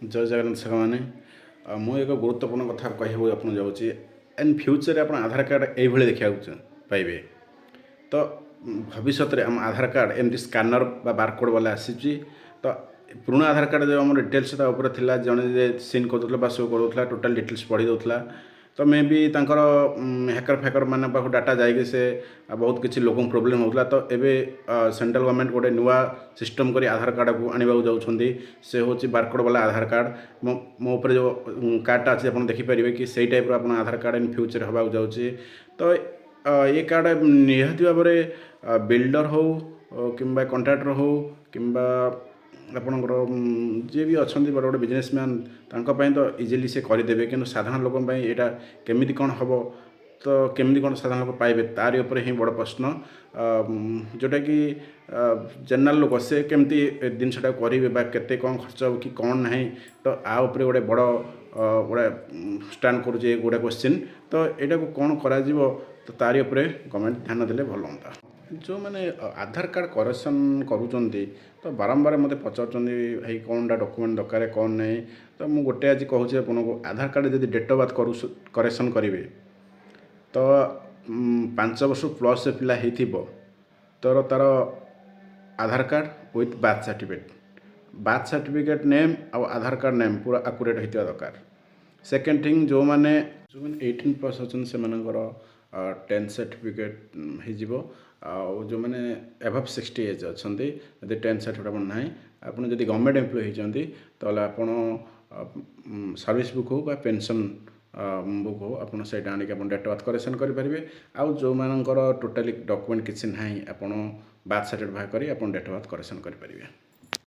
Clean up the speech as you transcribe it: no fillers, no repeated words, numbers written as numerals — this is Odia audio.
जय जगन्नाथ साଙ୍ଗମାନେ ମୁଁ ଏକ ଗୁରୁତ୍ୱପୂର୍ଣ୍ଣ କଥା କହିବାକୁ ଆପଣ ଯାଉଛି ଇନ୍ ଫ୍ୟୁଚରରେ ଆପଣ ଆଧାର କାର୍ଡ଼ ଏଇଭଳି ଦେଖିବାକୁ ପାଇବେ। ତ ଭବିଷ୍ୟତରେ ଆମ ଆଧାର କାର୍ଡ଼ ଏମିତି ସ୍କାନର ବା ବାରକୋଡ଼ ବାଲା ଆସିଛି। ତ ପୁରୁଣା ଆଧାର କାର୍ଡ଼ ଯେଉଁ ଆମର ଡିଟେଲ୍ସ ତା ଉପରେ ଥିଲା, ଜଣେ ଯେ ସିନ୍ କରିଦେଉଥିଲା ବା ଶୋ କରିଦେଉଥିଲା, ଟୋଟାଲ୍ ଡିଟେଲ୍ସ ପଢ଼ି ଦେଉଥିଲା। ତ ମେ ବି ତାଙ୍କର ହ୍ୟାକର ଫ୍ୟାକର ମାନେ ପାଖକୁ ଡାଟା ଯାଇକି ସେ ବହୁତ କିଛି ଲୋକଙ୍କୁ ପ୍ରୋବ୍ଲେମ୍ ହେଉଥିଲା। ତ ଏବେ ସେଣ୍ଟ୍ରାଲ ଗଭର୍ଣ୍ଣମେଣ୍ଟ ଗୋଟେ ନୂଆ ସିଷ୍ଟମ୍ କରି ଆଧାର କାର୍ଡ଼କୁ ଆଣିବାକୁ ଯାଉଛନ୍ତି। ସେ ହେଉଛି ବାରକୋଡ଼ ବାଲା ଆଧାର କାର୍ଡ଼। ମୋ ଉପରେ ଯେଉଁ କାର୍ଡ଼ଟା ଅଛି ଆପଣ ଦେଖିପାରିବେ କି ସେଇ ଟାଇପ୍ର ଆପଣ ଆଧାର କାର୍ଡ଼ ଇନ୍ ଫ୍ୟୁଚର୍ ହେବାକୁ ଯାଉଛି। ତ ଏ କାର୍ଡ଼ ନିହାତି ଭାବରେ ବିଲ୍ଡର ହେଉ କିମ୍ବା କଣ୍ଟ୍ରାକ୍ଟର ହେଉ କିମ୍ବା ଆପଣଙ୍କର ଯିଏ ବି ଅଛନ୍ତି ବଡ଼ ବଡ଼ ବିଜନେସମ୍ୟାନ୍, ତାଙ୍କ ପାଇଁ ତ ଇଜିଲି ସେ କରିଦେବେ। କିନ୍ତୁ ସାଧାରଣ ଲୋକଙ୍କ ପାଇଁ ଏଇଟା କେମିତି କ'ଣ ହେବ, ତ କେମିତି କ'ଣ ସାଧାରଣ ଲୋକ ପାଇବେ, ତାରି ଉପରେ ହିଁ ବଡ଼ ପ୍ରଶ୍ନ। ଯେଉଁଟାକି ଜେନେରାଲ ଲୋକ ସେ କେମିତି ଏ ଜିନିଷଟାକୁ କରିବେ ବା କେତେ କ'ଣ ଖର୍ଚ୍ଚ ହେବ କି କ'ଣ ନାହିଁ, ତ ଆ ଉପରେ ଗୋଟେ ବଡ଼ ଗୋଟେ ଷ୍ଟାଣ୍ଡ କରୁଛି ଗୋଟେ କ୍ୱେଶ୍ଚିନ୍। ତ ଏଇଟାକୁ କ'ଣ କରାଯିବ, ତ ତାରି ଉପରେ ଗଭର୍ଣ୍ଣମେଣ୍ଟ ଧ୍ୟାନ ଦେଲେ ଭଲ ହୁଅନ୍ତା। ଯେଉଁମାନେ ଆଧାର କାର୍ଡ଼ କରେକ୍ସନ୍ କରୁଛନ୍ତି ତ ବାରମ୍ବାର ମୋତେ ପଚାରୁଛନ୍ତି ଭାଇ କ'ଣଟା ଡକୁମେଣ୍ଟ ଦରକାର କ'ଣ ନାହିଁ। ତ ମୁଁ ଗୋଟେ ଆଜି କହୁଛି ଆପଣଙ୍କୁ, ଆଧାର କାର୍ଡ଼ ଯଦି ଡେଟ୍ ଅଫ୍ ବାର୍ଥ କରେକ୍ସନ୍ କରିବେ ତ 5 ବର୍ଷ ପ୍ଲସ୍ ପିଲା ହେଇଥିବ ତ ତା'ର Aadhaar card with birth certificate name ଆଉ ଆଧାର କାର୍ଡ଼ ନେମ୍ ପୁରା ଆକୁରେଟ୍ ହେଇଥିବା ଦରକାର। ସେକେଣ୍ଡ ଥିଙ୍ଗ, ଯେଉଁମାନେ 18+ ଅଛନ୍ତି ସେମାନଙ୍କର 10th ସାର୍ଟିଫିକେଟ୍ ହେଇଯିବ। ଆଉ ଯେଉଁମାନେ ଏଭବ୍ 60 ଏଜ୍ ଅଛନ୍ତି, ଯଦି 10th ସାର୍ଟିଫିକେଟ୍ ଆପଣ ନାହିଁ, ଆପଣ ଯଦି ଗଭର୍ଣ୍ଣମେଣ୍ଟ ଏମ୍ପ୍ଲୟ ହେଇଛନ୍ତି ତାହେଲେ ଆପଣ ସର୍ଭିସ୍ ବୁକ୍ ହେଉ ବା ପେନ୍ସନ୍ ବୁକ୍ ହେଉ, ଆପଣ ସେଇଟା ଆଣିକି ଆପଣ ଡେଟ୍ ଅଫ୍ ବାର୍ଥ କରେକ୍ସନ୍ କରିପାରିବେ। ଆଉ ଯେଉଁମାନଙ୍କର ଟୋଟାଲି ଡକୁମେଣ୍ଟ କିଛି ନାହିଁ, ଆପଣ ବାର୍ଥ ସାର୍ଟିଫିକେଟ୍ ବାହାର କରି ଆପଣ ଡେଟ୍ ଅଫ୍ ବାର୍ଥ କରେକ୍ସନ୍ କରିପାରିବେ।